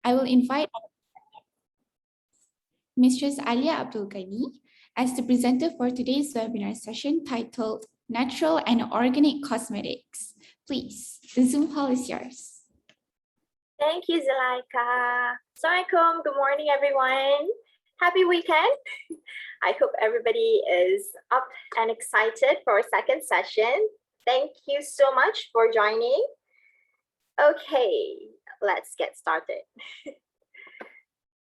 I will invite Mistress Alia Abdul Ghani as the presenter for today's webinar session titled Natural and Organic Cosmetics. Please, the Zoom hall is yours. Thank you, Zulaika. Assalamualaikum. Good morning, everyone. Happy weekend. I hope everybody is up and excited for our second session. Thank you so much for joining. Okay, let's get started.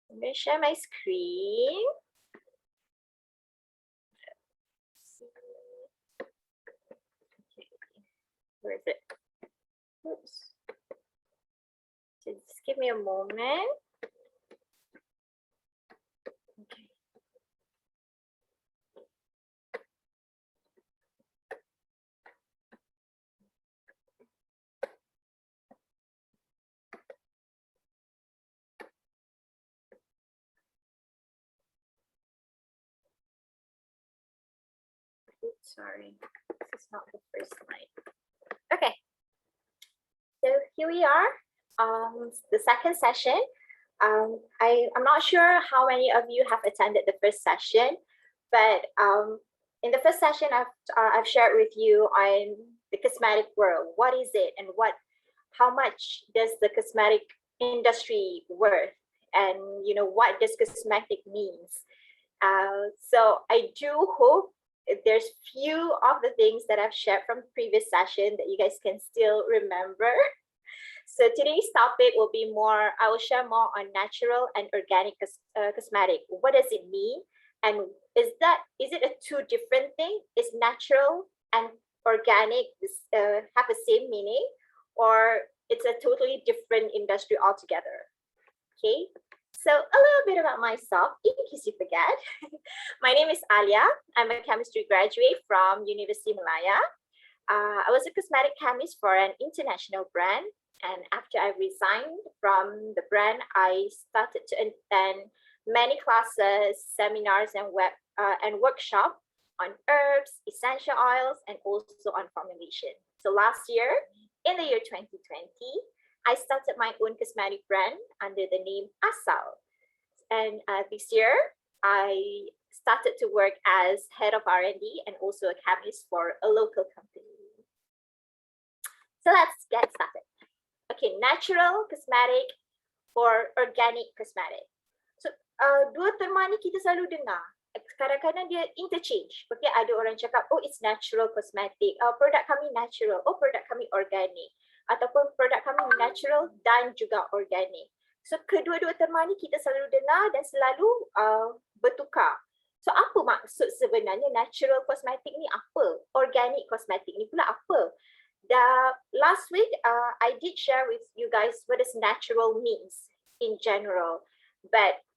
I'm going to share my screen. Okay. Where is it? Oops. So just give me a moment. Okay. Oops, sorry, this is not the first slide. Okay, so here we are, the second session. I'm not sure how many of you have attended the first session, but in the first session I've shared with you on the cosmetic world. What is it, and how much does the cosmetic industry worth, and what does cosmetic means? So I do hope there's few of the things that I've shared from the previous session that you guys can still remember. So today's topic will be more, I will share more on natural and organic cosmetic. What does it mean? And is it a two different thing? Is natural and organic have the same meaning, or it's a totally different industry altogether? Okay. So a little bit about myself, in case you forget. My name is Alia. I'm a chemistry graduate from University Malaya. I was a cosmetic chemist for an international brand. And after I resigned from the brand, I started to attend many classes, seminars, and workshops on herbs, essential oils, and also on formulation. So last year, in the year 2020, I started my own cosmetic brand under the name Asal. And this year, I started to work as head of R&D and also a chemist for a local company. So let's get started. Okay, natural cosmetic or organic cosmetic. So dua terma ni kita selalu dengar. Kadang-kadang dia interchange. Okay, ada orang cakap, oh it's natural cosmetic. Produk kami natural. Oh, produk kami organic. Ataupun produk kami natural dan juga organic. So kedua-dua terma ni kita selalu dengar dan selalu bertukar. So apa maksud sebenarnya natural cosmetic ni apa? Organic cosmetic ni pula apa? Last week, I did share with you guys what does natural means in general. But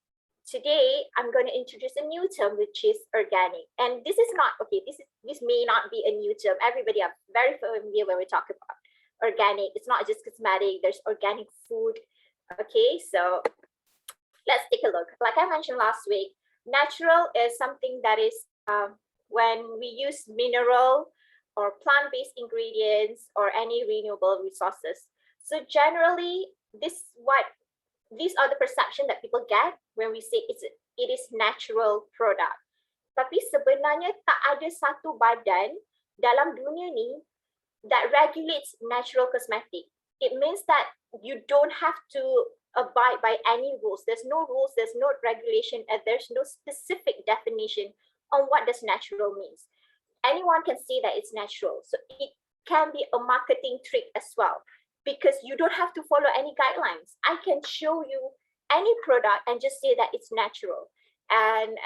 today, I'm going to introduce a new term, which is organic. And this is not, okay, this may not be a new term. Everybody are very familiar when we talk about organic. It's not just cosmetic, there's organic food. Okay, so let's take a look. Like I mentioned last week, natural is something that is when we use mineral or plant-based ingredients or any renewable resources. So generally, these are the perception that people get when we say it is natural product. Tapi sebenarnya tak ada satu badan dalam dunia ni that regulates natural cosmetic. It means that you don't have to abide by any rules. There's no rules, there's no regulation, and there's no specific definition on what does natural means. Anyone can say that it's natural. So it can be a marketing trick as well, because you don't have to follow any guidelines. I can show you any product and just say that it's natural. And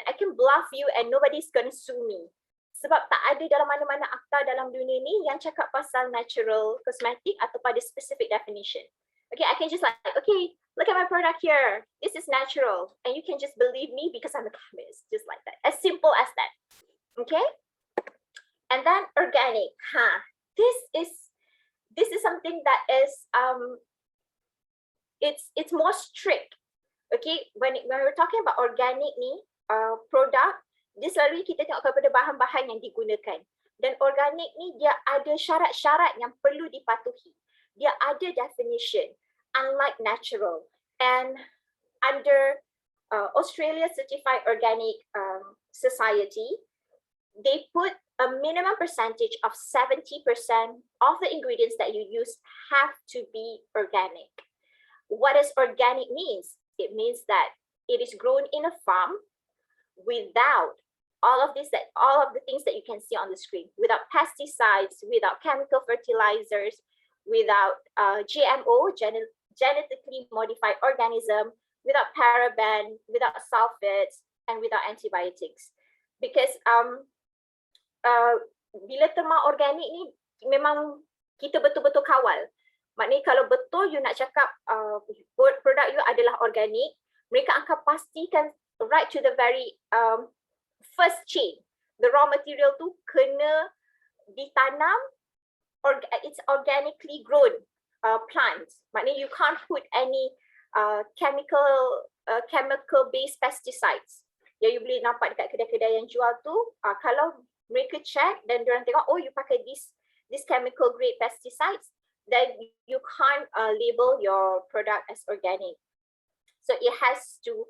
I can bluff you and nobody's going to sue me. Sebab tak ada dalam mana-mana akta dalam dunia ni yang cakap pasal natural cosmetic atau pada specific definition. Okay, I can just like, okay, look at my product here. This is natural. And you can just believe me because I'm a chemist, just like that. As simple as that. Okay? And then organic, this is something that is it's more strict. Okay, when we're talking about organic ni product, dia selalu kita tengok kepada bahan-bahan yang digunakan. Dan organik ni dia ada syarat-syarat yang perlu dipatuhi. Dia ada definition, unlike natural. And under Australia Certified Organic Society, they put a minimum percentage of 70% of the ingredients that you use have to be organic. What does organic means? It means that it is grown in a farm without all of the things that you can see on the screen, without pesticides, without chemical fertilizers, without GMO, genetically modified organism, without paraben, without sulfates, and without antibiotics. Because bila terma organik ni memang kita betul-betul kawal. Maknanya kalau betul you nak cakap produk you adalah organik, mereka akan pastikan right to the very first chain, the raw material tu kena ditanam, it's organically grown plants. Maknanya you can't put any chemical based pesticides yang you boleh nampak dekat kedai-kedai yang jual tu. Kalau mereka check dan diorang tengok, oh you pakai this chemical grade pesticides, then you can't label your product as organic. So it has to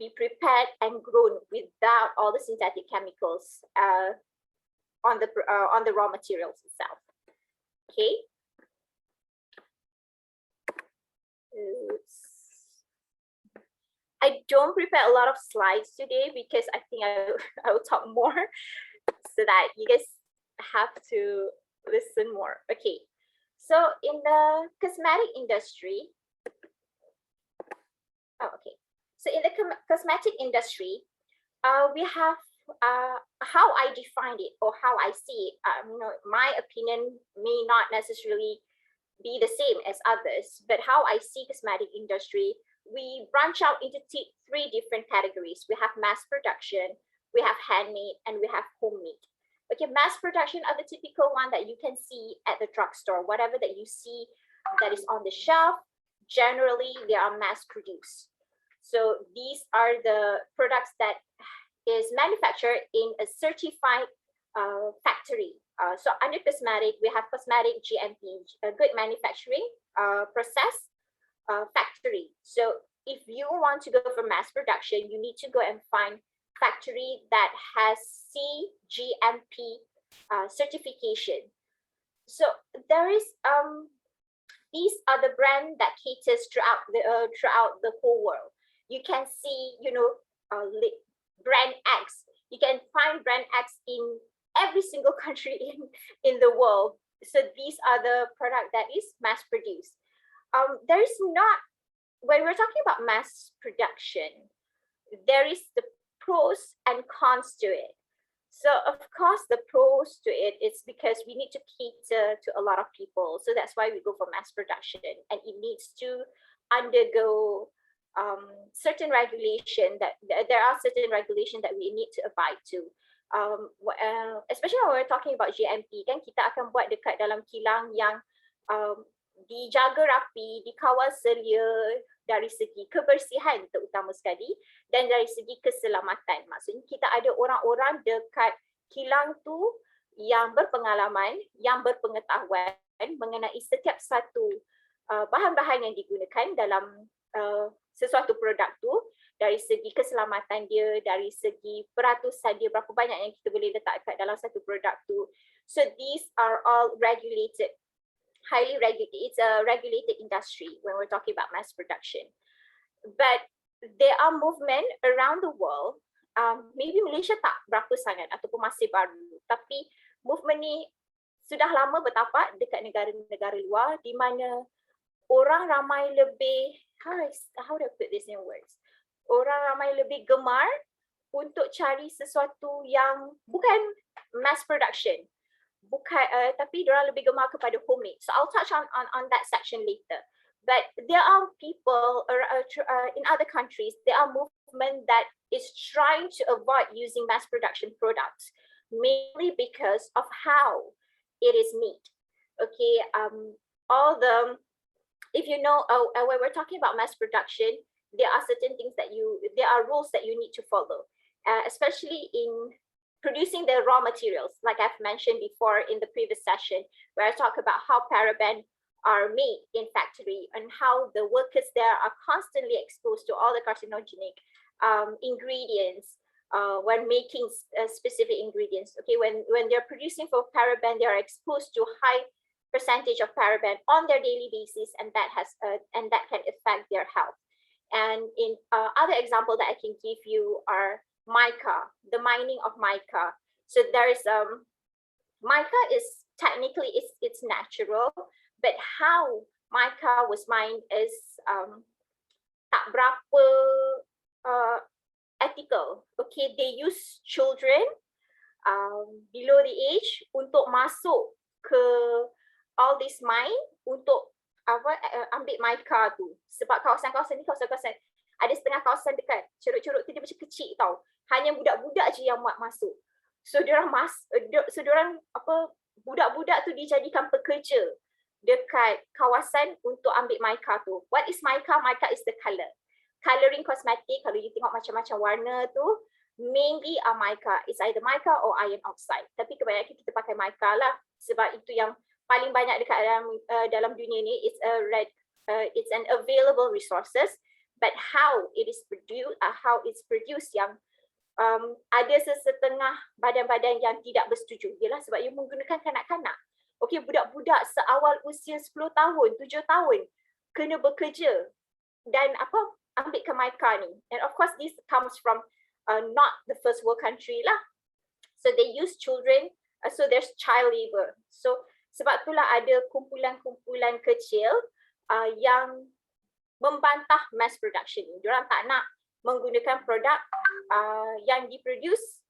be prepared and grown without all the synthetic chemicals on the raw materials itself. Okay. Oops. I don't prepare a lot of slides today because I think I will talk more so that you guys have to listen more. Okay. So in the cosmetic industry, So in the cosmetic industry, we have how I define it or how I see it. My opinion may not necessarily be the same as others, but how I see cosmetic industry, we branch out into three different categories. We have mass production, we have handmade, and we have homemade. Okay, mass production are the typical one that you can see at the drugstore. Whatever that you see that is on the shelf, generally they are mass produced. So these are the products that is manufactured in a certified factory. So under cosmetic, we have cosmetic GMP, a good manufacturing process factory. So if you want to go for mass production, you need to go and find factory that has CGMP certification. So there is these are the brand that caters throughout the whole world. You can see, brand X. You can find brand X in every single country in the world. So these are the product that is mass produced. There is not, when we're talking about mass production, there is the pros and cons to it. So of course, the pros to it is because we need to cater to a lot of people. So that's why we go for mass production, and it needs to undergo certain regulation that there are certain regulation that we need to abide to. Especially when we're talking about GMP, kan kita akan buat dekat dalam kilang yang dijaga rapi, dikawal selia dari segi kebersihan terutama sekali dan dari segi keselamatan. Maksudnya kita ada orang-orang dekat kilang tu yang berpengalaman, yang berpengetahuan mengenai setiap satu bahan-bahan yang digunakan dalam sesuatu produk tu, dari segi keselamatan dia, dari segi peratusan dia, berapa banyak yang kita boleh letak kat dalam satu produk tu. So these are all regulated, highly regulated. It's a regulated industry when we're talking about mass production. But there are movement around the world. Maybe Malaysia tak berapa sangat ataupun masih baru, tapi movement ni sudah lama bertapak dekat negara-negara luar di mana orang ramai lebih, how do I put this in words? Orang ramai lebih gemar untuk cari sesuatu yang bukan mass production, tapi diorang lebih gemar kepada homemade. So I'll touch on that section later. But there are people in other countries, there are movement that is trying to avoid using mass production products, mainly because of how it is made. Okay, if you know, when we're talking about mass production, there are certain things there are rules that you need to follow, especially in producing the raw materials, like I've mentioned before in the previous session, where I talk about how paraben are made in factory and how the workers there are constantly exposed to all the carcinogenic ingredients when making specific ingredients. Okay, when they're producing for paraben, they are exposed to high percentage of paraben on their daily basis, and that can affect their health. And in other example that I can give you are mica, the mining of mica. So there is mica is technically it's natural, but how mica was mined is tak berapa ethical. Okay, they use children below the age untuk masuk ke all this mine untuk ambil mica tu. Sebab kawasan-kawasan ni kawasan-kawasan ada setengah kawasan dekat ceruk-ceruk tu dia macam kecil tau. Hanya budak-budak je yang muat masuk. So diorang budak-budak tu dijadikan pekerja dekat kawasan untuk ambil mica tu. What is mica? Mica is the color. Coloring cosmetic, kalau you tengok macam-macam warna tu, mainly mica. It's either mica or iron oxide. Tapi kebanyakan kita pakai mica lah, sebab itu yang paling banyak dekat dalam dunia ni. It's an available resources, but how it's produced yang ada sesetengah badan-badan yang tidak bersetuju. Ialah sebab you menggunakan kanak-kanak. Okay, budak-budak seawal usia 10 tahun, 7 tahun kena bekerja dan ambil ke mica ni. And of course this comes from not the first world country lah. So they use children, so there's child labor. So sebab itulah ada kumpulan-kumpulan kecil yang membantah mass production ni. Diorang tak nak menggunakan produk yang diproduce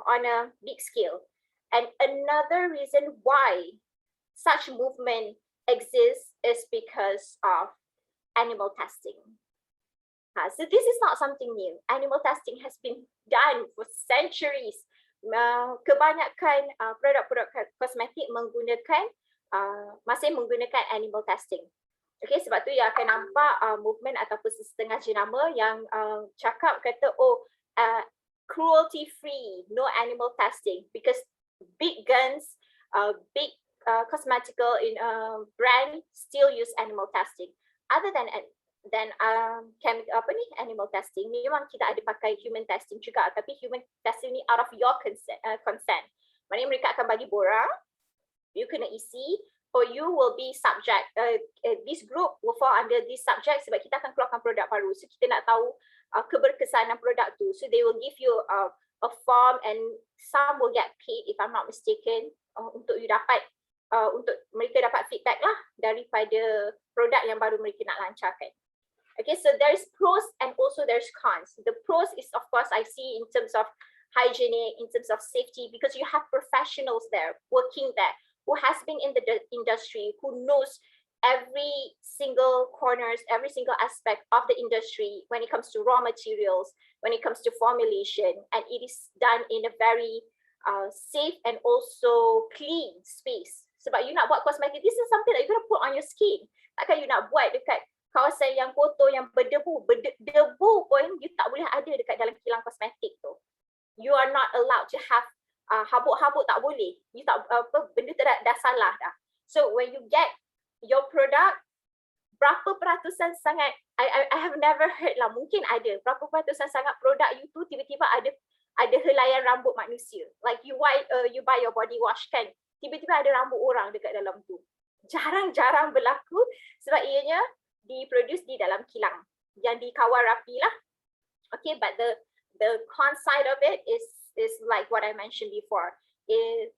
on a big scale. And another reason why such movement exists is because of animal testing. So this is not something new. Animal testing has been done for centuries. Kebanyakan produk-produk kosmetik masih menggunakan animal testing. Okay, sebab tu you akan nampak movement ataupun setengah jenama yang cakap kata cruelty free, no animal testing, because big guns, big cosmetical brand still use animal testing. Other than animal testing, memang kita ada pakai human testing juga, tapi human testing ni out of your consent. Maknanya mereka akan bagi borang, you kena isi, or you will be subject, this group will fall under this subject sebab kita akan keluarkan produk baru. So kita nak tahu keberkesanan produk tu. So they will give you a form and some will get paid if I'm not mistaken untuk you dapat untuk mereka dapat feedback lah daripada produk yang baru mereka nak lancarkan. Okay, so there's pros and also there's cons. The pros is of course I see in terms of hygienic, in terms of safety, because you have professionals there working there who has been in the industry, who knows every single corners, every single aspect of the industry when it comes to raw materials, when it comes to formulation, and it is done in a very safe and also clean space. Sebab you nak buat kosmetik, this is something that you're going to put on your skin. Takkan you nak buat dekat kawasan yang kotor, yang berdebu. Debu pun you tak boleh ada dekat dalam kilang kosmetik tu. You are not allowed to have habuk-habuk, tak boleh. You tak benda tu dah salah dah. So when you get your product, berapa peratusan sangat, I have never heard lah, mungkin ada berapa peratusan sangat produk you tu tiba-tiba ada helaian rambut manusia. Like you buy your body wash kan, tiba-tiba ada rambut orang dekat dalam tu. Jarang-jarang berlaku sebab ianya diproduce di dalam kilang yang dikawal rapi lah. Okay, but the con side of it is like what I mentioned before, is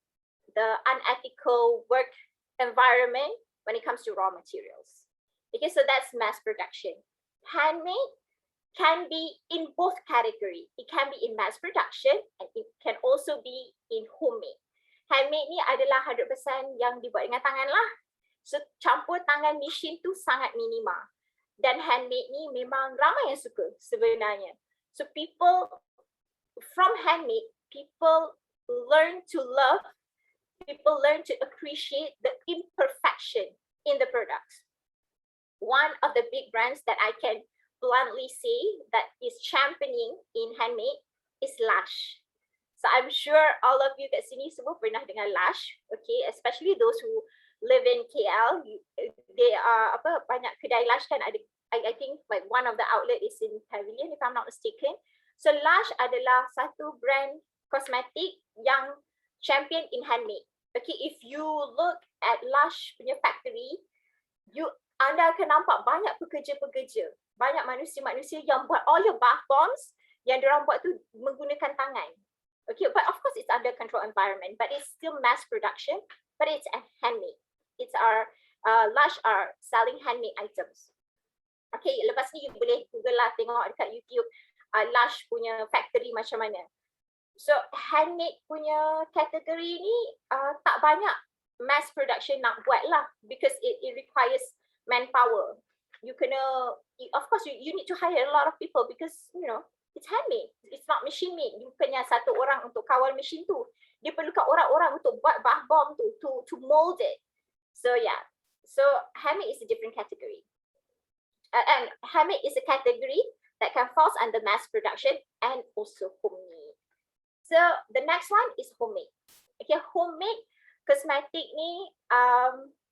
the unethical work environment when it comes to raw materials. Okay, so that's mass production. Handmade can be in both category. It can be in mass production and it can also be in homemade. Handmade ni adalah 100% yang dibuat dengan tangan lah. So campur tangan mesin tu sangat minima. Dan handmade ni memang ramai yang suka sebenarnya. So people from handmade, people learn to love, people learn to appreciate the imperfection in the products. One of the big brands that I can bluntly say that is championing in handmade is Lush. So I'm sure all of you kat sini semua pernah dengar Lush, okay, especially those who live in KL, they are banyak kedai Lush kan ada. I think like one of the outlet is in Pavilion if I'm not mistaken. So Lush adalah satu brand kosmetik yang champion in handmade. Okay, if you look at Lush punya factory, anda akan nampak banyak pekerja-pekerja, banyak manusia-manusia yang buat all your bath bombs yang diorang buat tu menggunakan tangan. Okay, but of course it's under control environment, but it's still mass production, but it's a handmade. It's our Lush are selling handmade items. Okay, lepas ni you boleh Google lah, tengok dekat YouTube Lush punya factory macam mana. So handmade punya kategori ni tak banyak mass production nak buat lah, because it requires manpower. You kena, of course you need to hire a lot of people because you know it's handmade, it's not machine made. You punya satu orang untuk kawal mesin tu, dia perlukan orang-orang untuk buat bath bomb tu, to mold it. So yeah, so handmade is a different category. And handmade is a category that can fall under mass production and also homemade. So the next one is homemade. Okay, homemade cosmetic ni,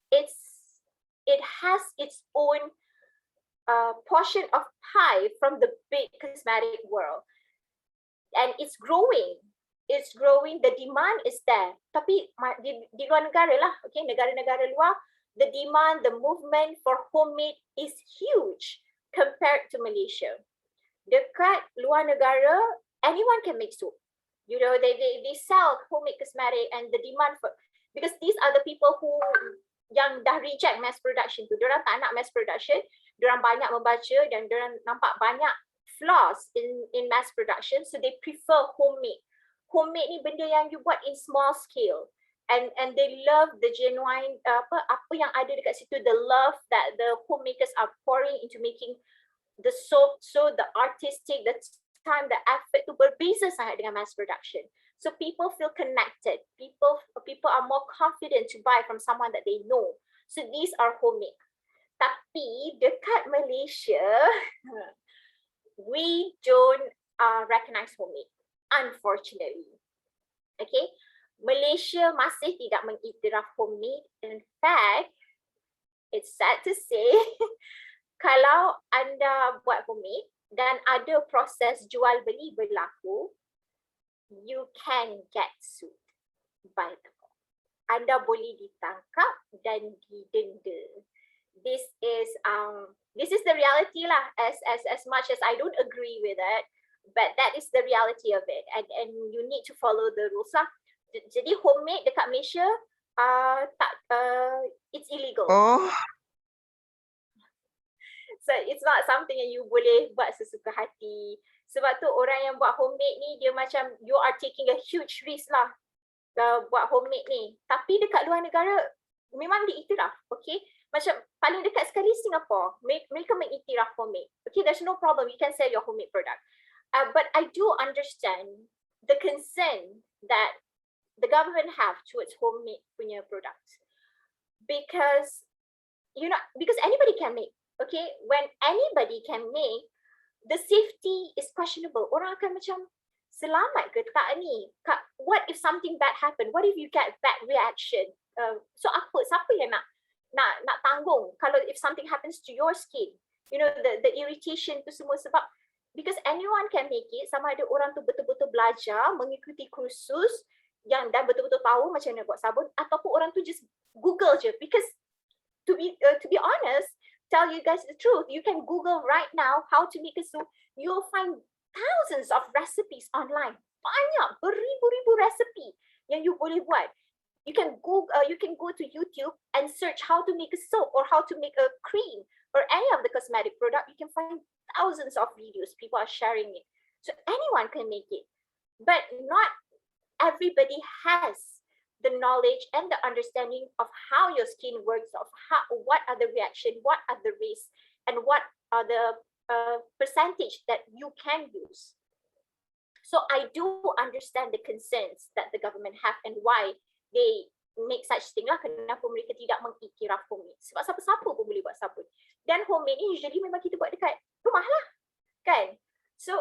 it has its own portion of pie from the big cosmetic world, and it's growing. It's growing. The demand is there. Tapi di luar negara lah, okay, negara-negara luar, the demand, the movement for homemade is huge compared to Malaysia. Dekat luar negara, anyone can make soap. You know, they sell homemade cosmetic, and the demand for, because these are the people who yang dah reject mass production tu. Diorang tak nak mass production, diorang banyak membaca dan diorang nampak banyak flaws in mass production, so they prefer homemade. Homemade ni benda yang you buat in small scale. And they love the genuine apa yang ada dekat situ, the love that the homemakers are pouring into making the soap, so the artistic, the time, the effort tu berbeza sangat dengan mass production. So people feel connected. People are more confident to buy from someone that they know. So these are homemade. Tapi dekat Malaysia, we don't recognize homemade, unfortunately. Okay. Malaysia masih tidak mengiktiraf homemade. In fact, it's sad to say, kalau anda buat homemade dan ada proses jual beli berlaku, you can get sued by the law. Anda boleh ditangkap dan didenda. This is the reality lah. As much as I don't agree with it, but that is the reality of it, and you need to follow the rules lah. Jadi homemade dekat Malaysia it's illegal. Oh. So it's not something yang you boleh buat sesuka hati. Sebab tu orang yang buat homemade ni, dia macam you are taking a huge risk lah buat homemade ni. Tapi dekat luar negara memang diiktiraf, okay? Macam paling dekat sekali Singapore, mereka mengiktiraf homemade. Okay, there's no problem, you can sell your homemade product. But I do understand the concern that the government have towards homemade punya products, because because anybody can make. Okay, when anybody can make, the safety is questionable. Orang akan macam, selamat ke tak ni? What if something bad happen? What if you get bad reaction? So siapa yang nak tanggung kalau if something happens to your skin? You know, the irritation tu semua, sebab because anyone can make it. Sama ada orang tu betul-betul belajar, mengikuti kursus yang dah betul-betul tahu macam mana buat sabun, ataupun orang tu just Google je. Because to be honest, tell you guys the truth, you can Google right now how to make a soup. You'll find thousands of recipes online. Banyak, beribu-ribu recipe yang you boleh buat. You can go to YouTube and search how to make a soap or how to make a cream or any of the cosmetic product. You can find thousands of videos. People are sharing it. So anyone can make it. But not everybody has the knowledge and the understanding of how your skin works, of what are the reaction, what are the risks, and what are the percentage that you can use. So I do understand the concerns that the government have and why they make such thing lah. Kenapa mereka tidak mengiktiraf homemade? Sebab siapa-siapa pun boleh buat sabun. Dan homemade ni usually memang kita buat dekat rumah lah, kan? So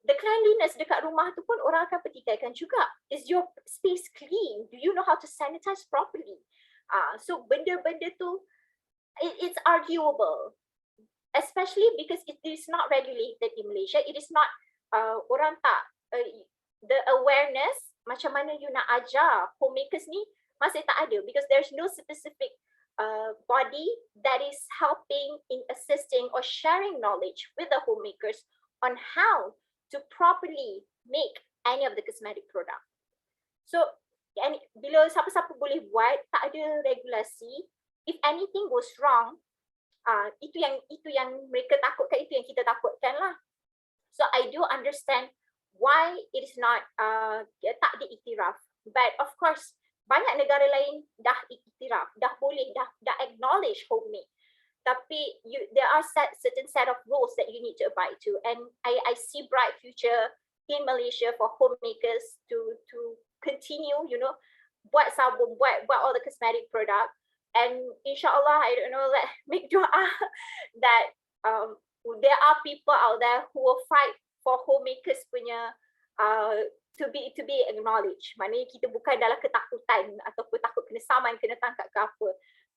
the cleanliness dekat rumah tu pun orang akan pertikaikan juga. Is your space clean? Do you know how to sanitize properly? So benda-benda tu, it's arguable, especially because it is not regulated in Malaysia. It is not, orang tak, the awareness macam mana you nak ajar homemakers ni masih tak ada, because there's no specific body that is helping in assisting or sharing knowledge with the homemakers on how to properly make any of the cosmetic product. So, bila siapa-siapa boleh buat, tak ada regulasi. If anything goes wrong, itu yang mereka takutkan, itu yang kita takutkan lah. So I do understand why it is not tak diiktiraf. But of course, banyak negara lain dah iktiraf, dah boleh, dah acknowledge homemade. Tapi there are certain set of rules that you need to abide to, and I see bright future in Malaysia for homemakers to continue, buat sabun, buat all the cosmetic product, and inshallah, I don't know, make dua that there are people out there who will fight for homemakers punya to be acknowledged. Maknanya kita bukan dalam ketakutan ataupun takut kena saman, kena tangkap ke apa,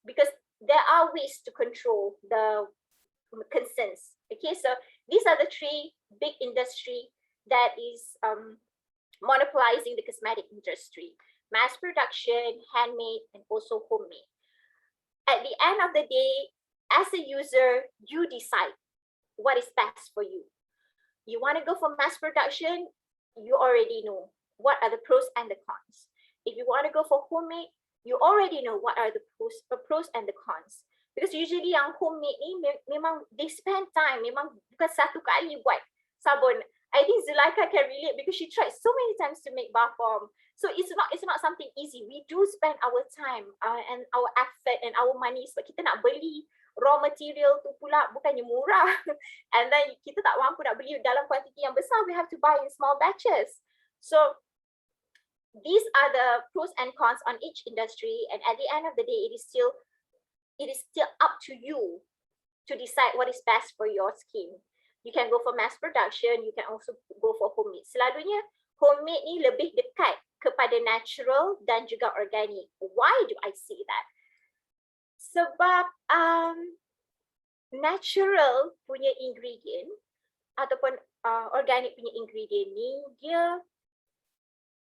because there are ways to control the concerns. Okay, so these are the three big industry that is monopolizing the cosmetic industry: mass production, handmade, and also homemade. At the end of the day, as a user, you decide what is best for you. You want to go for mass production, you already know what are the pros and the cons. If you want to go for homemade, you already know what are the pros and the cons. Because usually yang homemade ni memang they spend time, memang bukan satu kali buat sabun. I think Zulaika can relate because she tried so many times to make bath bomb. So it's not something easy. We do spend our time and our effort and our money sebab kita nak beli raw material tu pula bukannya murah. And then kita tak mampu nak beli dalam kuantiti yang besar. We have to buy in small batches. So these are the pros and cons on each industry, and at the end of the day, it is still up to you to decide what is best for your skin. You can go for mass production, you can also go for homemade. Selalunya homemade ni lebih dekat kepada natural dan juga organic. Why do I say that? Sebab natural punya ingredient ataupun organic punya ingredient ni, dia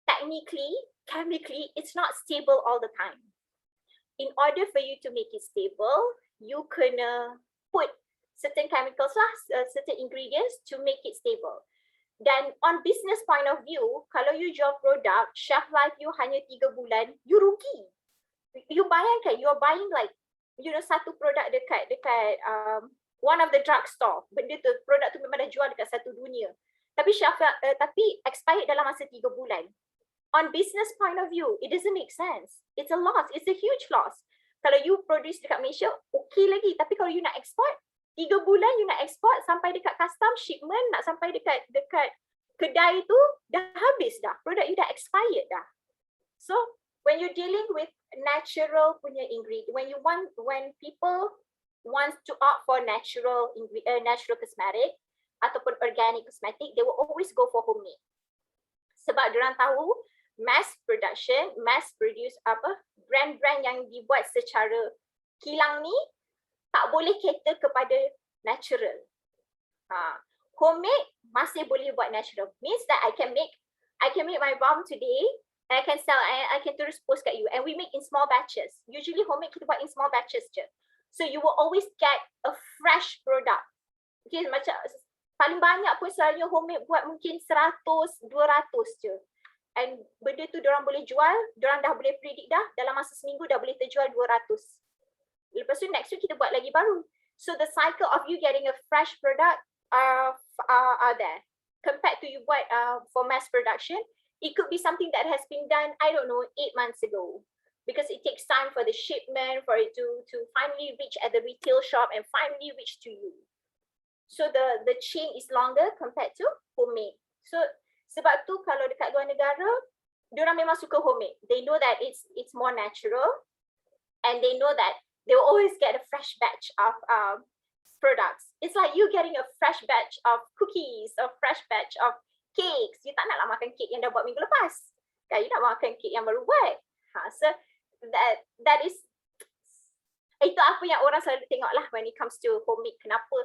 technically, chemically, it's not stable all the time. In order for you to make it stable, you kena put certain chemicals lah, certain ingredients to make it stable. Dan on business point of view, kalau you jual produk, shelf life you hanya 3 bulan, you rugi. You bayangkan, you're buying like, satu produk dekat one of the drugstore. Benda tu, produk tu memang dah jual dekat satu dunia. Tapi tapi expired dalam masa 3 bulan. On business point of view, it doesn't make sense. It's a loss. It's a huge loss. Kalau you produce dekat Malaysia, okay lagi. Tapi kalau you nak export, 3 bulan you nak export sampai dekat custom shipment, nak sampai dekat kedai tu, dah habis dah. Produk you dah expired dah. So, when you're dealing with natural punya ingredient, when people want to opt for natural cosmetic ataupun organic cosmetic, they will always go for homemade. Sebab diorang tahu mass produce brand-brand yang dibuat secara kilang ni tak boleh cater kepada natural. Homemade masih boleh buat natural. Means that I can make my balm today and I can sell, I can terus post kat you, and we make in small batches. Usually homemade kita buat in small batches je. So you will always get a fresh product. Okay, macam paling banyak pun selalunya homemade buat mungkin 100, 200 je. And benda tu diorang boleh jual, diorang dah boleh predict dah, dalam masa seminggu dah boleh terjual 200. Lepas tu next week kita buat lagi baru. So the cycle of you getting a fresh product are there. Compared to you buat for mass production, it could be something that has been done, I don't know, 8 months ago. Because it takes time for the shipment, for it to finally reach at the retail shop and finally reach to you. So the chain is longer compared to homemade. So sebab tu kalau dekat luar negara, diorang memang suka homemade. They know that it's more natural, and they know that they will always get a fresh batch of products. It's like you getting a fresh batch of cookies, a fresh batch of cakes. You tak naklah makan cake yang dah buat minggu lepas. Kan, you nak makan cake yang baru buat. So that is Itu apa yang orang selalu tengok lah when it comes to homemade. Kenapa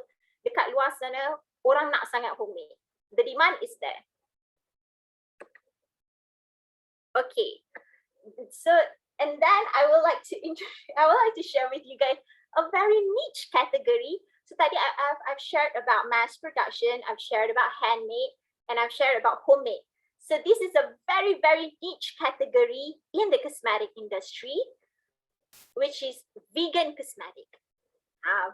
dekat luar sana orang nak sangat homemade. The demand is there. Okay, so and then I would like to share with you guys a very niche category. So tadi I've shared about mass production, I've shared about handmade, and I've shared about homemade. So this is a very, very niche category in the cosmetic industry, which is vegan cosmetic.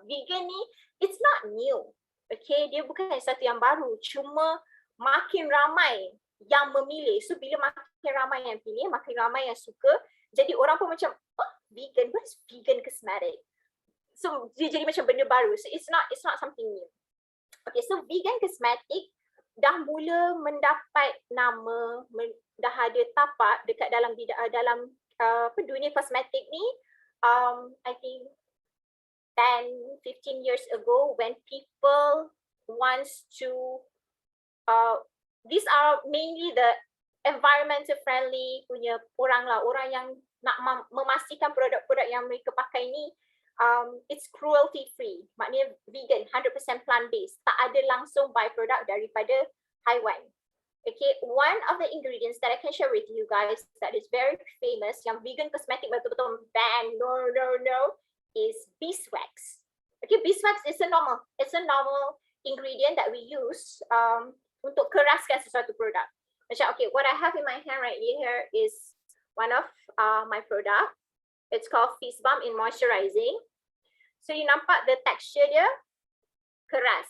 Vegan ni, it's not new. Okay, dia bukan satu yang baru, cuma makin ramai yang memilih. So bila makin ramai yang pilih, makin ramai yang suka, jadi orang pun macam, oh, vegan, what is vegan cosmetic? So dia jadi macam benda baru. So it's not something new. Okay, so vegan cosmetic dah mula mendapat nama, dah ada tapak dekat dalam dunia kosmetik ni. I think 10-15 years ago, when people wants to these are mainly the environmental friendly punya orang lah, orang yang nak memastikan produk-produk yang mereka pakai ni it's cruelty free, maknanya vegan, 100% plant based, tak ada langsung byproduct daripada haiwan. Okay, one of the ingredients that I can share with you guys that is very famous, yang vegan cosmetic betul-betul ban, no, is beeswax. Okay, beeswax is a normal ingredient that we use untuk keraskan sesuatu produk. Macam, okay, what I have in my hand right here is one of my product. It's called Fizz Balm in Moisturizing. So you nampak the texture dia keras.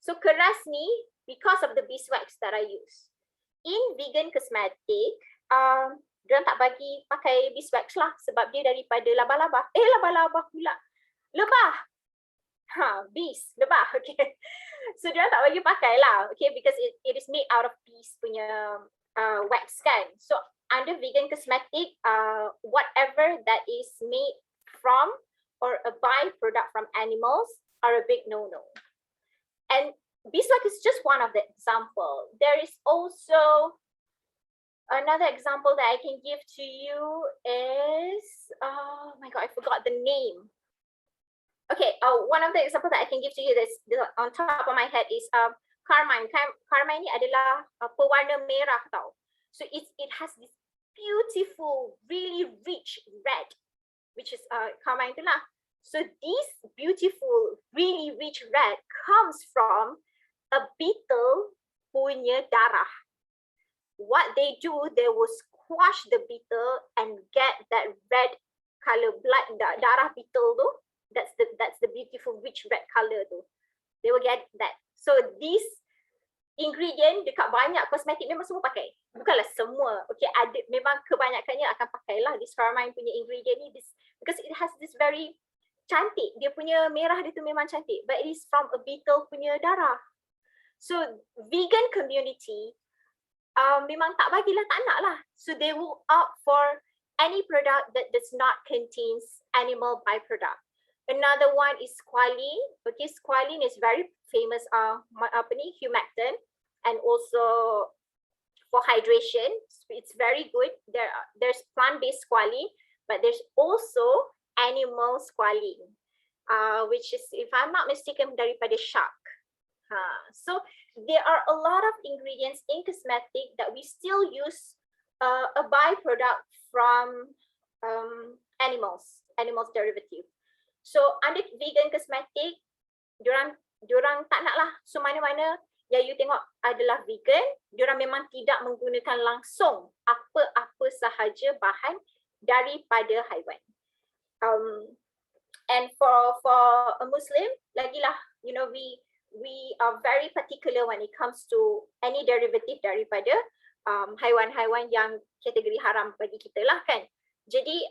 So keras ni because of the beeswax that I use. In vegan cosmetic, diorang tak bagi pakai beeswax lah sebab dia daripada laba-laba. Laba-laba pula. Lebah. Bees, lebah. Okay. So diorang tak bagi pakai lah. Okay, because it is made out of bees punya wax kan. So under vegan cosmetic, whatever that is made from or a byproduct from animals are a big no-no. And beeswax is just one of the example. There is also another example that I can give to you is, oh my God, I forgot the name. Okay, one of the example that I can give to you that's on top of my head is carmine. Carmine ni adalah pewarna merah tau. So it has this beautiful, really rich red, which is carmine tu lah. So this beautiful, really rich red comes from a beetle punya darah. What they do, they will squash the beetle and get that red color blood, darah beetle tu. That's the beautiful rich red color tu. They will get that. So this ingredient dekat banyak kosmetik memang semua pakai. Bukanlah semua. Okay, ada memang kebanyakannya akan pakailah this carmine punya ingredient ni because it has this very cantik. Dia punya merah dia tu memang cantik, but it is from a beetle punya darah. So vegan community memang tak bagilah, tak nak lah. So they will opt for any product that does not contains animal byproduct. Another one is squalene. Okay, squalene is very famous humectant, and also for hydration. It's very good. There's plant-based squalene, but there's also animal squalene, which is, if I'm not mistaken, daripada shark. So there are a lot of ingredients in cosmetic that we still use a byproduct from animals derivative. So under vegan cosmetic, diorang tak nak lah. So mana-mana yang you tengok adalah vegan, diorang memang tidak menggunakan langsung apa-apa sahaja bahan daripada haiwan. And for a Muslim, lagilah, you know, we are very particular when it comes to any derivative daripada haiwan-haiwan yang kategori haram bagi kita lah kan. Jadi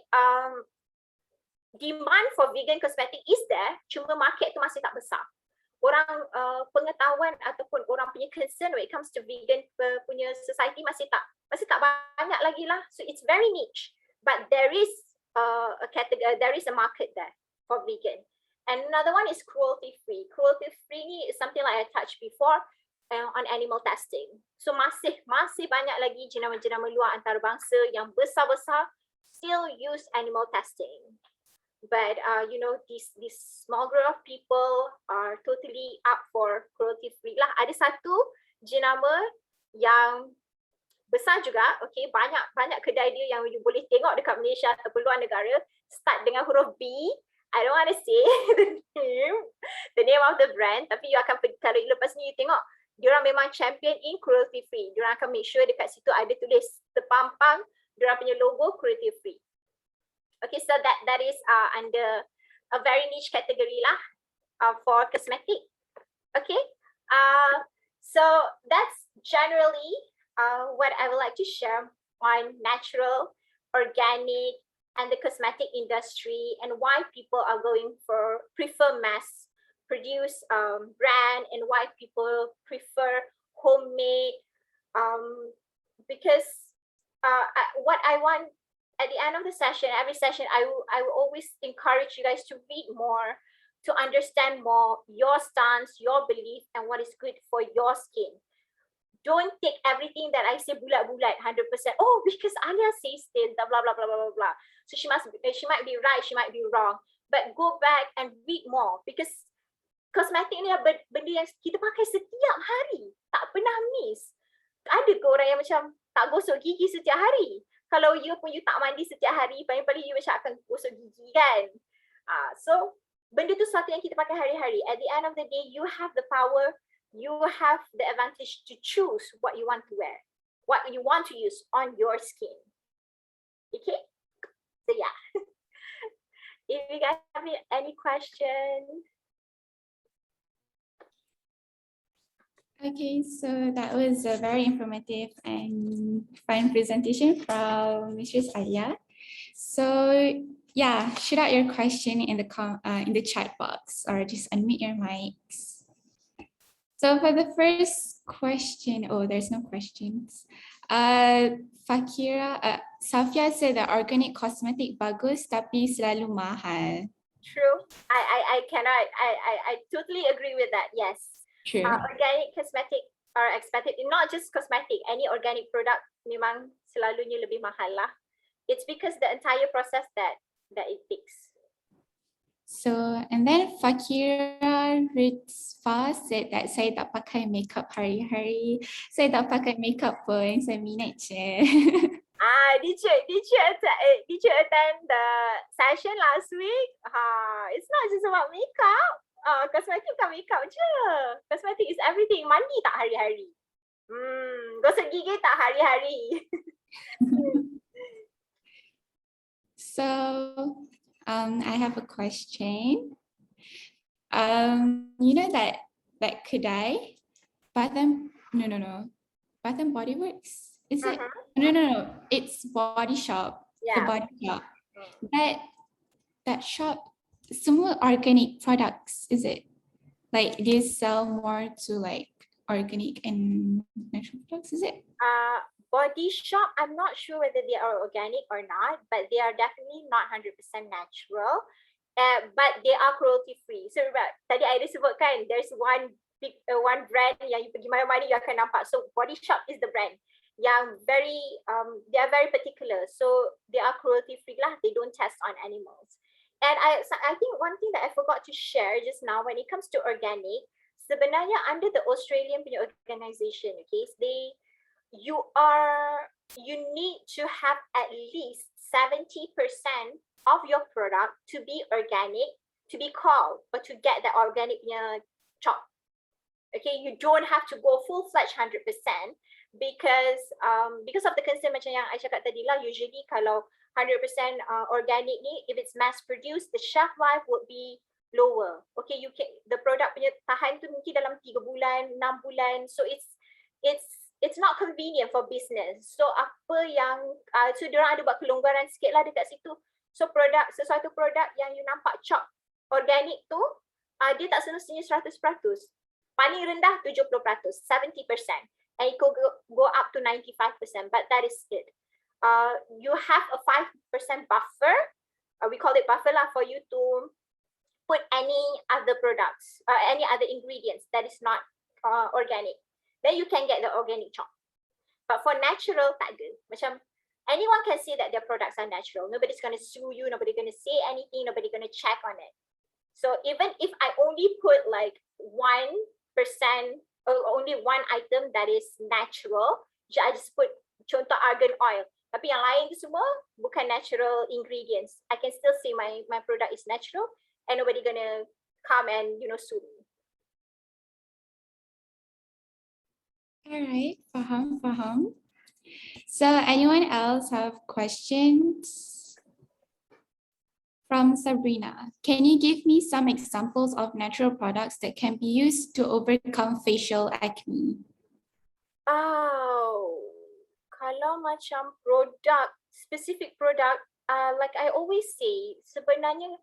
demand for vegan cosmetic is there, cuma market tu masih tak besar. Orang pengetahuan ataupun orang punya concern when it comes to vegan punya society masih tak banyak lagi lah. So it's very niche, but there is a category, there is a market there for vegan. And another one is cruelty free. Cruelty free ni is something like I touched before on animal testing. So masih banyak lagi jenama-jenama luar antarabangsa yang besar-besar still use animal testing. But this small group of people are totally up for cruelty free lah. Ada satu jenama yang besar juga, okay, banyak kedai dia yang you boleh tengok dekat Malaysia ataupun luar negara, start dengan huruf B. I don't want to say the name of the brand, tapi you akan pergi, kalau lepas ni you tengok, diorang memang champion in cruelty free. Diorang akan make sure dekat situ ada tulis terpampang diorang punya logo cruelty free. Okay, so that is under a very niche category lah for cosmetic. Okay, so that's generally what I would like to share on natural, organic, and the cosmetic industry, and why people are prefer mass produced brand, and why people prefer homemade, because what I want at the end of the session, every session, I will always encourage you guys to read more, to understand more your stance, your belief, and what is good for your skin. Don't take everything that I say bulat-bulat 100%. Oh, because Alia says this, blah blah blah blah blah blah. So she might be right, she might be wrong. But go back and read more, because kosmetik ni benda yang kita pakai setiap hari, tak pernah miss. Ada ke orang yang macam tak gosok gigi setiap hari? Kalau you tak mandi setiap hari, paling-paling you macam akan gosok gigi kan? So benda tu sesuatu yang kita pakai hari-hari. At the end of the day, you have the power, you have the advantage to choose what you want to wear, what you want to use on your skin. Okay? So yeah. If you guys have any questions. Okay, so that was a very informative and fun presentation from Mrs. Alia. So yeah, shoot out your question in the chat box, or just unmute your mics. So for the first question, oh, there's no questions. Safia said that organic cosmetic bagus tapi selalu mahal. True. I cannot. I totally agree with that. Yes. True. Organic cosmetic are expected, not just cosmetic, any organic product memang selalunya lebih mahal lah. It's because the entire process that it takes. So, and then Fakira Rizfa said that saya tak pakai makeup hari-hari. Saya tak pakai makeup pun, saya minat je. Did you attend the session last week? It's not just about makeup. Cosmetic bukan makeup je. Cosmetic is everything. Mandi tak hari-hari? Gosok gigi tak hari-hari? So, I have a question. You know that kedai, Bath and Body Works, is it? No, it's Body Shop. Yeah. The Body Shop. That shop, semua organic products, is it? Like they sell more to like organic and natural products, is it? Body Shop, I'm not sure whether they are organic or not, but they are definitely not 100% natural. But they are cruelty free. So tadi I sebutkan, there's one brand yang you pergi mana-mana you akan nampak. So Body Shop is the brand yang they are very particular. So they are cruelty free lah. They don't test on animals. And I think one thing that I forgot to share just now when it comes to organic, sebenarnya under the Australian punya organization, okay, you need to have at least 70% of your product to be organic, to be called, or to get the organic chop. Okay, you don't have to go full-fledged 100% because of the concern macam yang I cakap tadi lah, usually kalau 100% organic ni, if it's mass-produced, the shelf life would be lower. Okay, the product punya tahan tu mungkin dalam 3 bulan, 6 bulan, so it's not convenient for business. So apa yang so diorang ada buat kelonggaran sikit lah dekat situ. So sesuatu produk yang you nampak chop organic tu, dia tak semestinya 100%. Paling rendah 70%, 70%, and it could go up to 95%, but that is it. You have a 5% buffer, we call it buffer lah, for you to put any other products, any other ingredients that is not organic. Then you can get the organic chop. But for natural, tak ada. Macam anyone can say that their products are natural. Nobody's going to sue you. Nobody's going to say anything. Nobody's going to check on it. So even if I only put like 1% or only one item that is natural, I just put contoh argan oil. Tapi yang lain tu semua bukan natural ingredients. I can still say my product is natural and nobody gonna come and sue me. All right, faham. So anyone else have questions? From Sabrina, can you give me some examples of natural products that can be used to overcome facial acne? Oh, kalau macam produk, specific product, like I always say, sebenarnya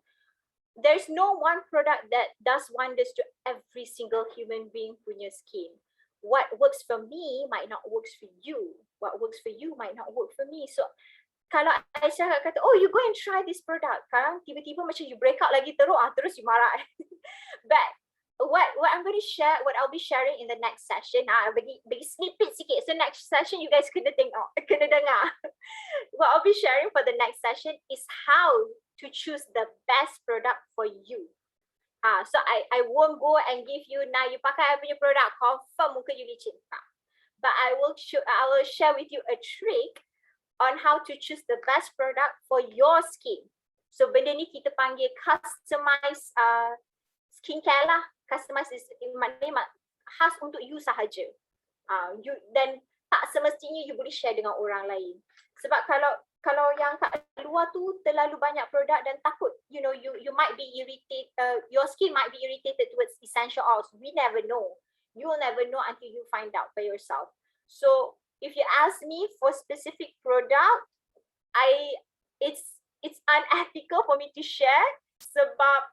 there's no one product that does wonders to every single human being punya skin. What works for me might not work for you. What works for you might not work for me. So kalau Aisyah kata, oh, you go and try this product, kan? Tiba-tiba macam you break out lagi terus you marah. But what I'm going to share, what I'll be sharing in the next session, bagi snippet sikit. So next session you guys kena dengar. What I'll be sharing for the next session is how to choose the best product for you. So I won't go and give you, now you pakai I punya product, confirm muka you licin. But I will share with you a trick on how to choose the best product for your skin. So benda ni kita panggil customized skincare lah. Customized is maknanya khas untuk you sahaja. Dan tak semestinya you boleh share dengan orang lain. Sebab kalau yang kat luar tu terlalu banyak produk dan takut, you might be irritated, your skin might be irritated towards essential oils. We never know. You will never know until you find out by yourself. So if you ask me for specific product, it's unethical for me to share sebab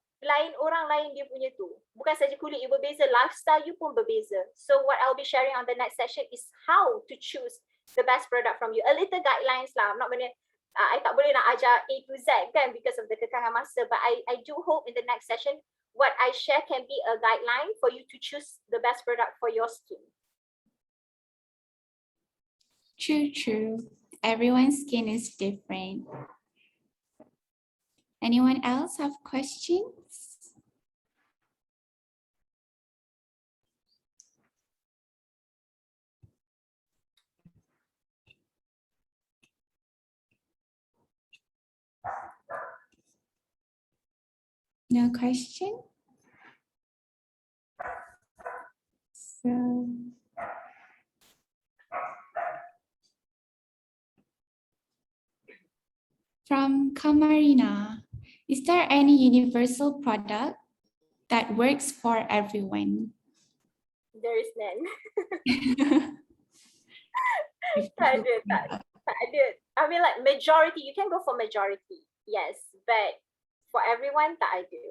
orang lain dia punya tu. Bukan saja kulit you berbeza, lifestyle you pun berbeza. So what I'll be sharing on the next session is how to choose the best product from you. A little guidelines lah. I'm not gonna, I tak boleh nak ajar A to Z kan because of the kekangan masa. But I do hope in the next session what I share can be a guideline for you to choose the best product for your skin. True. Everyone's skin is different. Anyone else have questions? No question? So from Kamarina, is there any universal product that works for everyone? There is none. Tak ada. I mean like majority, you can go for majority, yes, but for everyone, tak ada.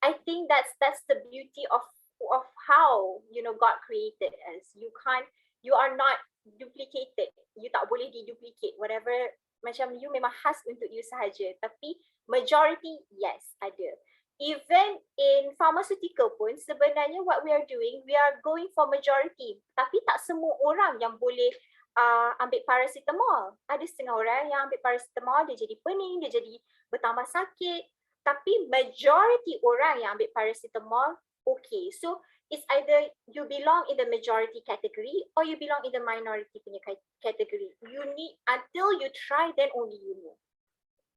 I think that's the beauty of how God created us. You are not duplicated. You tak boleh duplicate. Whatever, macam you memang khas untuk you sahaja. Tapi majority, yes, ada. Even in pharmaceutical pun, sebenarnya what we are doing, we are going for majority. Tapi tak semua orang yang boleh ambil paracetamol. Ada setengah orang yang ambil paracetamol, dia jadi pening, dia jadi bertambah sakit. Tapi majority orang yang ambil paracetamol, okay. So it's either you belong in the majority category or you belong in the minority punya category. You need, until you try, then only you know.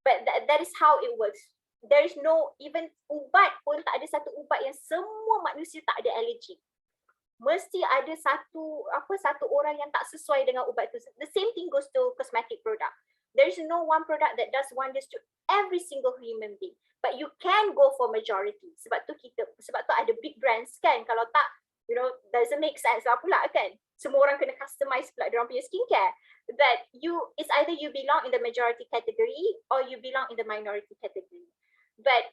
But that is how it works. There is no, even ubat pun tak ada satu ubat yang semua manusia tak ada allergic. Mesti ada satu orang yang tak sesuai dengan ubat tu. The same thing goes to cosmetic product. There is no one product that does wonders to every single human being. But you can go for majority. Sebab tu ada big brands kan. Kalau tak, doesn't make sense lah pula kan. Semua orang kena customize pula diorang punya skincare. But it's either you belong in the majority category or you belong in the minority category. But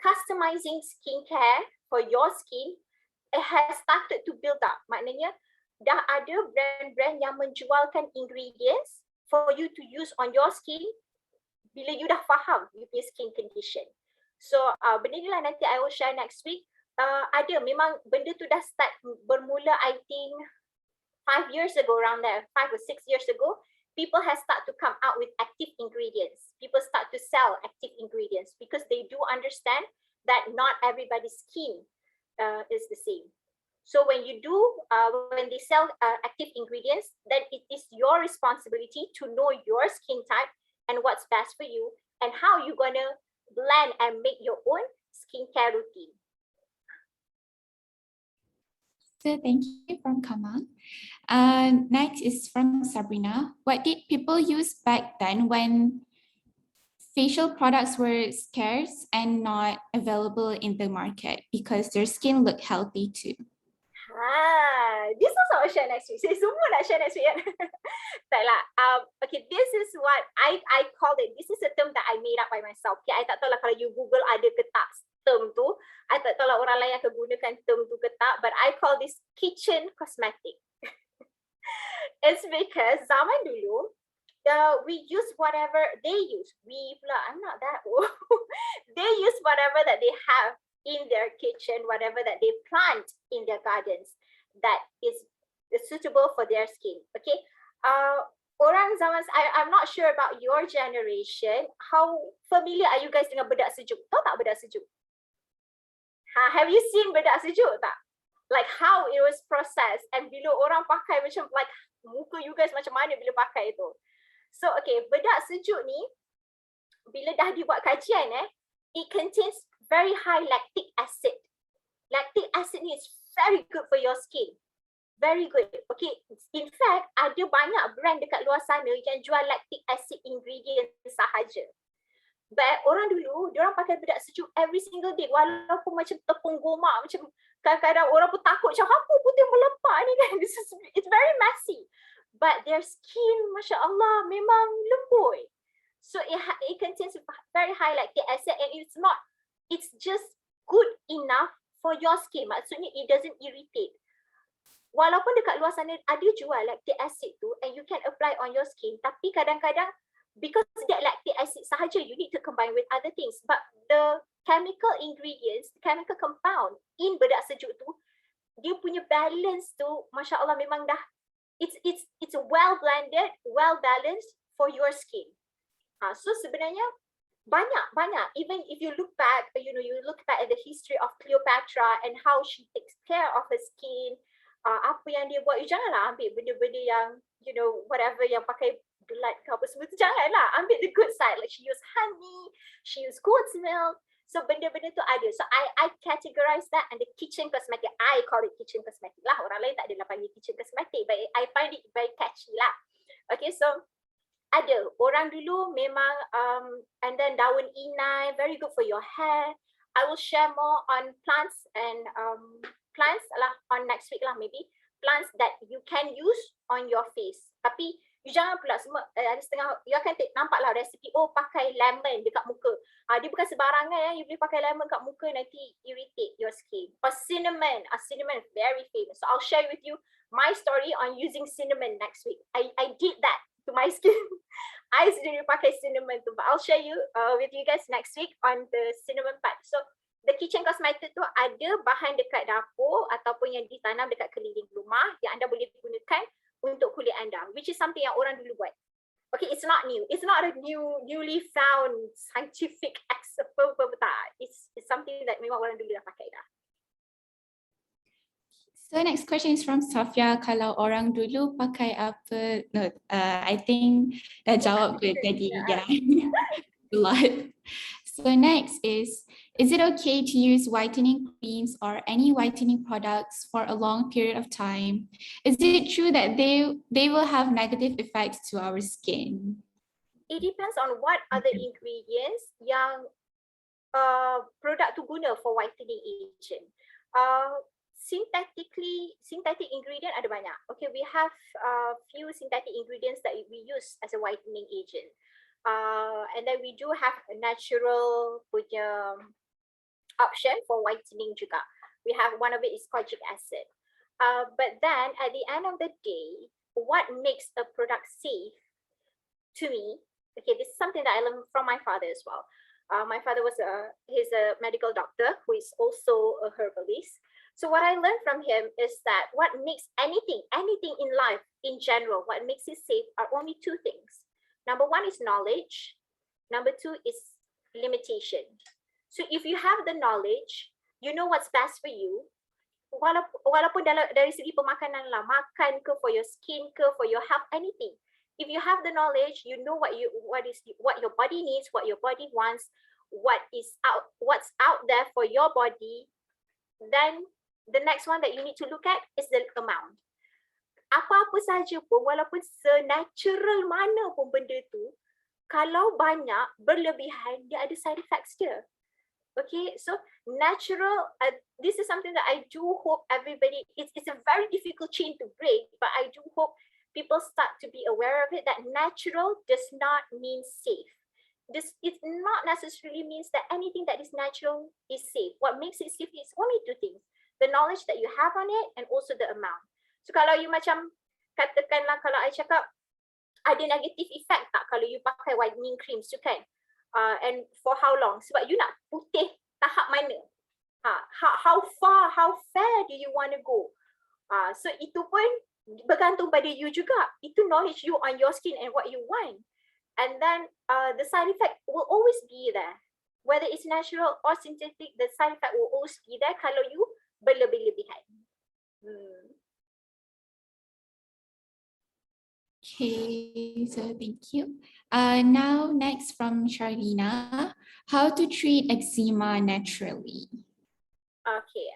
customizing skincare for your skin, it has started to build up. Maknanya dah ada brand-brand yang menjualkan ingredients for you to use on your skin bila you dah faham you punya skin condition. So benda ni lah nanti I will share next week. Ada memang benda tu dah start bermula I think 5 years ago, around there, 5 or 6 years ago, people have started to come out with active ingredients. People start to sell active ingredients because they do understand that not everybody's skin is the same. So when you do, when they sell active ingredients, then it is your responsibility to know your skin type and what's best for you and how you're gonna blend and make your own skincare routine. So thank you from Kamal. Next is from Sabrina. What did people use back then when facial products were scarce and not available in the market because their skin looked healthy too? This is what I'll share next week. Saya semua nak share next week kan? Tak lah. Okay, this is what I called it. This is a term that I made up by myself. Okay, I tak tahu lah kalau you Google ada ke tak term tu. I tak tahu lah orang lain akan gunakan term tu ke tak. But I call this kitchen cosmetic. It's because zaman dulu, we use whatever they use. We pula, I'm not that old. They use whatever that they have in their kitchen, whatever that they plant in their gardens that is suitable for their skin. Okay. Orang zaman, I'm not sure about your generation. How familiar are you guys dengan bedak sejuk? Tahu tak bedak sejuk? Have you seen bedak sejuk tak? Like how it was processed and bila orang pakai macam like muka you guys macam mana bila pakai itu. So okay, bedak sejuk ni bila dah dibuat kajian it contains very high lactic acid. Lactic acid ni is very good for your skin. Very good. Okay, in fact, ada banyak brand dekat luar sana yang jual lactic acid ingredient sahaja. But orang dulu, diorang pakai bedak sejuk every single day. Walaupun macam tepung gomak, macam kadang-kadang orang pun takut macam apa putih melepak ni kan. It's very messy. But their skin, Masya Allah, memang lembut. So it contains very high lactic acid and it's just good enough for your skin. Maksudnya it doesn't irritate. Walaupun dekat luar sana ada jual lactic acid tu and you can apply on your skin, tapi kadang-kadang because that lactic acid sahaja you need to combine with other things. But the chemical ingredients, chemical compound in bedak sejuk tu, dia punya balance tu, Masya Allah memang dah, it's well blended, well balanced for your skin. So sebenarnya banyak. Even if you look back, you look back at the history of Cleopatra and how she takes care of her skin, apa yang dia buat, janganlah ambil benda-benda yang, whatever yang pakai blood ke apa semua tu, janganlah. Ambil the good side, like she use honey, she use goat's milk. So benda-benda tu ada. So I categorize that under kitchen cosmetic. I call it kitchen cosmetic lah. Orang lain tak adalah panggil kitchen cosmetic, but I find it very catchy lah. Okay, so ada. Orang dulu memang, and then daun inai, very good for your hair. I will share more on plants and plants lah on next week lah maybe. Plants that you can use on your face. Tapi you jangan pula semua, ada setengah, you akan nampak lah resipi, pakai lemon dekat muka. Dia bukan sembarangan you boleh pakai lemon kat muka, nanti irritate your skin. Or cinnamon, cinnamon is very famous. So I'll share with you my story on using cinnamon next week. I did that to my skin. I sendiri pakai cinnamon tu, but I'll share with you guys next week on the cinnamon part. So the kitchen cosmetic tu ada bahan dekat dapur ataupun yang ditanam dekat keliling rumah yang anda boleh gunakan untuk kulit anda, which is something yang orang dulu buat. Okay, it's not new. It's not a newly found scientific expert. It's something that memang orang dulu dah pakai dah. So next question is from Safia. Kalau orang dulu pakai apa? No, I think dah jawab ke tadi. Yeah, a lot. So next is it okay to use whitening creams or any whitening products for a long period of time? Is it true that they will have negative effects to our skin? It depends on what other ingredients yang produk tu guna for whitening agent. Synthetic ingredient ada banyak. Okay, we have few synthetic ingredients that we use as a whitening agent. And then we do have a natural punya option for whitening juga. We have one of it is kojic acid. But then at the end of the day, what makes a product safe to me, okay, this is something that I learned from my father as well. My father he's a medical doctor who is also a herbalist. So what I learned from him is that what makes anything in life in general, what makes it safe are only two things. Number one is knowledge. Number two is limitation. So if you have the knowledge, you know what's best for you. Walaupun dari segi pemakanan lah, makan ke, for your skin ke, for your health, anything. If you have the knowledge, you know what your body needs, what your body wants, what's out there for your body. Then the next one that you need to look at is the amount. Apa-apa saja pun, walaupun se-natural mana pun benda tu, kalau banyak, berlebihan, dia ada side effects dia. Okay, so natural, this is something that I do hope everybody, it's a very difficult chain to break, but I do hope people start to be aware of it, that natural does not mean safe. It not necessarily means that anything that is natural is safe. What makes it safe is only two things. The knowledge that you have on it and also the amount. So kalau you macam, katakanlah kalau I cakap, ada negative effect tak kalau you pakai whitening creams tu kan? And for how long? Sebab you nak putih tahap mana? How far, how fair do you want to go? So itu pun bergantung pada you juga. Itu knowledge you on your skin and what you want. And then the side effect will always be there. Whether it's natural or synthetic, the side effect will always be there kalau you berlebih-lebihan. Okay, so thank you. Now next from Charlina, how to treat eczema naturally? Okay,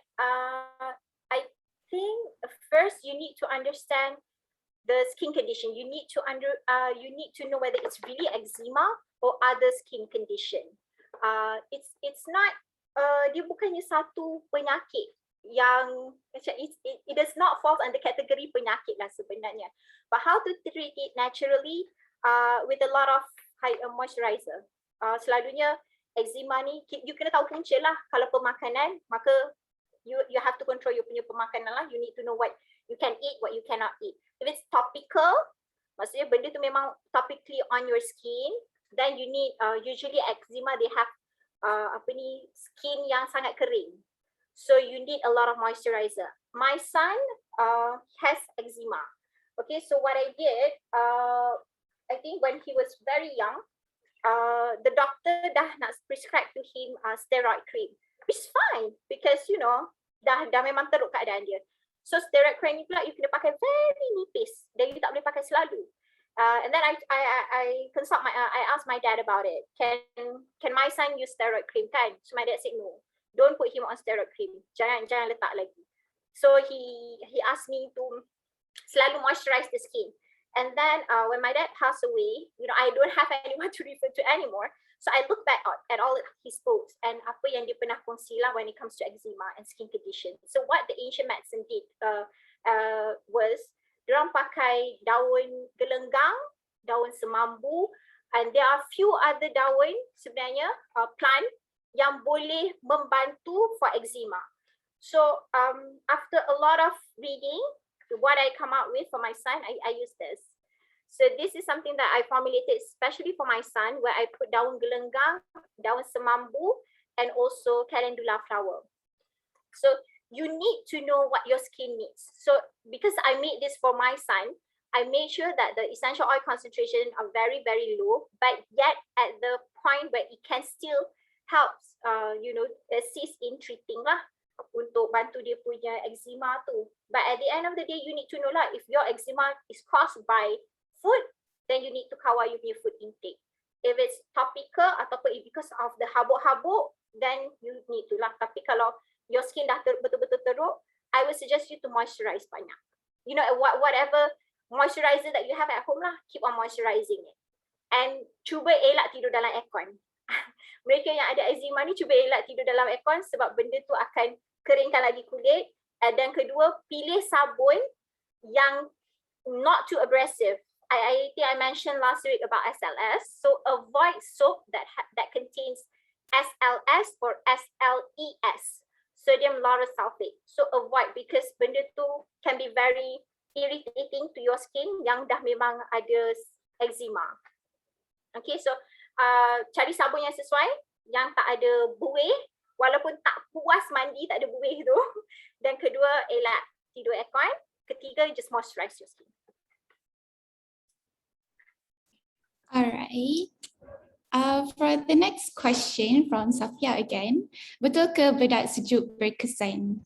I think first you need to understand the skin condition. You need to know whether it's really eczema or other skin condition. It's not dia bukannya satu penyakit yang it does not fall under kategori penyakit lah sebenarnya. But how to treat it naturally with a lot of moisturizer. Selalunya eczema ni you kena tahu punca lah. Kalau pemakanan, maka you have to control you punya pemakanan lah. You need to know what you can eat, what you cannot eat. If it's topical, maksudnya benda tu memang topically on your skin, then you need usually eczema they have skin yang sangat kering. So you need a lot of moisturizer. My son has eczema. Okay, so what I did, I think when he was very young, the doctor dah nak prescribe to him steroid cream. Which is fine because you know dah memang teruk keadaan dia. So steroid cream ni pula you kena pakai very nipis. Dan you tak boleh pakai selalu. And then I asked my dad about it. Can my son use steroid cream kan? So my dad said no. Don't put him on steroid cream. Jangan letak lagi. So he asked me to selalu moisturize the skin. And then when my dad passed away, you know, I don't have anyone to refer to anymore. So I look back at all his posts and apa yang dia pernah kongsi lah when it comes to eczema and skin condition. So what the ancient medicine did was diorang pakai daun gelenggang, daun semambu, and there are few other daun sebenarnya plant yang boleh membantu for eczema. So after a lot of reading, what I come out with for my son, I use this. So this is something that I formulated especially for my son, where I put daun gelenggang, daun semambu, and also calendula flower. So you need to know what your skin needs. So because I made this for my son, I made sure that the essential oil concentration are very, very low, but yet at the point where it can still help, assist in treating lah, untuk bantu dia punya eczema tu. But at the end of the day, you need to know lah, if your eczema is caused by food, then you need to kawal you punya food intake. If it's topical ataupun because of the habuk-habuk, then you need to lah. Tapi kalau your skin dah betul-betul teruk, I would suggest you to moisturize banyak. You know, whatever moisturizer that you have at home lah, keep on moisturizing it. And cuba elak tidur dalam aircon. Mereka yang ada eczema ni cuba elak tidur dalam aircon sebab benda tu akan keringkan lagi kulit. Dan kedua, pilih sabun yang not too aggressive. I think I mentioned last week about SLS. So avoid soap that contains SLS or SLES, sodium lauryl sulfate. So avoid because benda tu can be very irritating to your skin yang dah memang ada eczema. Okay, so cari sabun yang sesuai, yang tak ada buih, walaupun tak puas mandi, tak ada buih tu. Dan kedua, elak tidur aircon. Ketiga, just moisturize your skin. All right. For the next question from Safia again, betul ke bedak sejuk berkesan?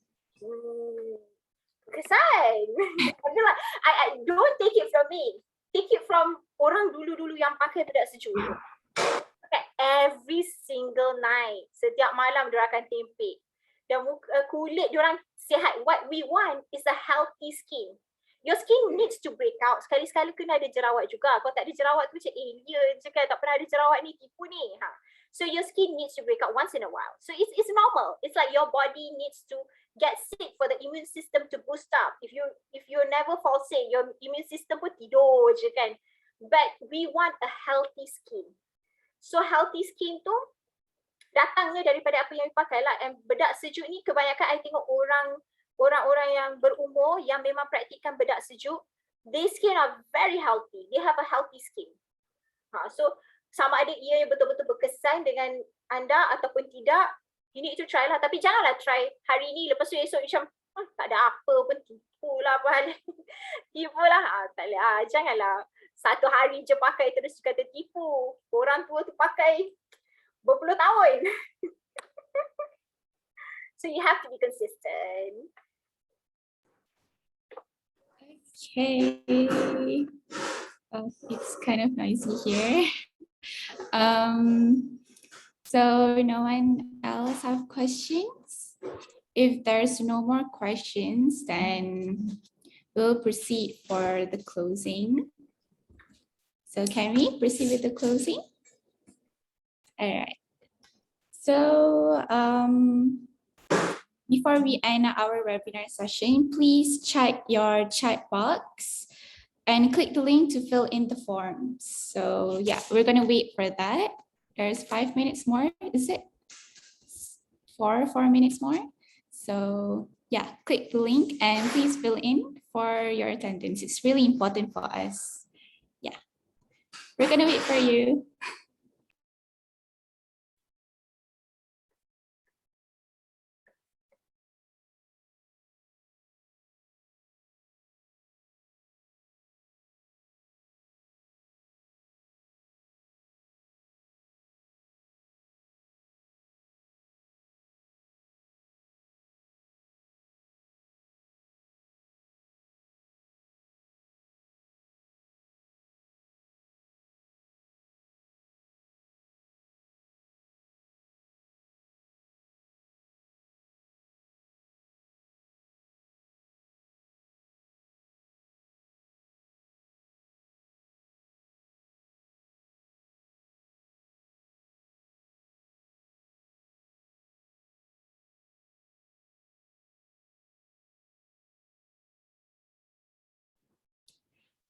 Kesan. I don't take it from me. Take it from orang dulu-dulu yang pakai bedak sejuk. Okay, every single night, setiap malam diorang akan tempik. Dan kulit diorang sihat. What we want is a healthy skin. Your skin needs to break out. Sekali-sekala kena ada jerawat juga. Kalau tak ada jerawat tu macam alien je kan. Tak pernah ada jerawat ni, tipu ni. So your skin needs to break out once in a while. So it's normal. It's like your body needs to get sick for the immune system to boost up. If you never fall sick, your immune system pun tidur je kan. But we want a healthy skin. So healthy skin tu datangnya daripada apa yang you pakai lah. And bedak sejuk ni kebanyakan I tengok orang-orang yang berumur yang memang praktikkan bedak sejuk, their skin are very healthy. They have a healthy skin. So sama ada ia betul-betul berkesan dengan anda ataupun tidak, you need to try lah. Tapi janganlah try hari ni, lepas tu esok macam tak ada apa pun, tipu lah apa hal. Tipu lah. Tak boleh. Janganlah satu hari je pakai terus kata tipu. Orang tua tu pakai berpuluh tahun. So you have to be consistent. Okay. It's kind of noisy here. So no one else have questions? If there's no more questions, then we'll proceed for the closing. So can we proceed with the closing? All right. So before we end our webinar session, please check your chat box and click the link to fill in the forms. So yeah, we're gonna wait for that. There's 5 minutes more, is it? 4 minutes more. So yeah, click the link and please fill in for your attendance. It's really important for us. Yeah, we're gonna wait for you.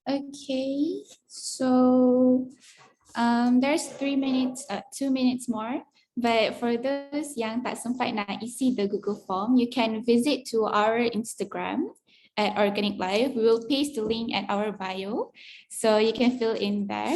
Okay, so there's 2 minutes more. But for those yang tak sempat nak isi the Google form, you can visit to our Instagram at Organic Life. We will paste the link at our bio, so you can fill in there.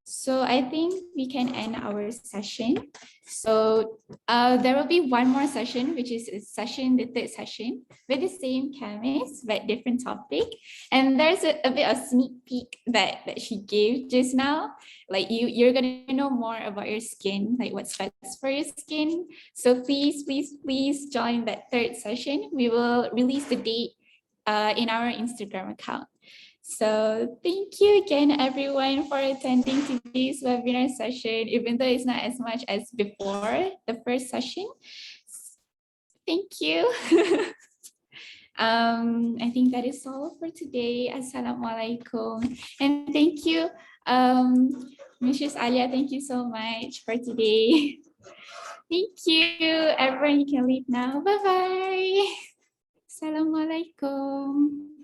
So I think we can end our session. So there will be one more session, which is the third session with the same chemist, but different topic. And there's a bit of sneak peek that she gave just now. Like you're gonna know more about your skin, like what's best for your skin. So please join that third session. We will release the date in our Instagram account. So thank you again, everyone, for attending today's webinar session, even though it's not as much as before the first session. Thank you. I think that is all for today. Assalamualaikum. And thank you, Mrs. Alia, thank you so much for today. Thank you, everyone. You can leave now. Bye-bye. Assalamualaikum.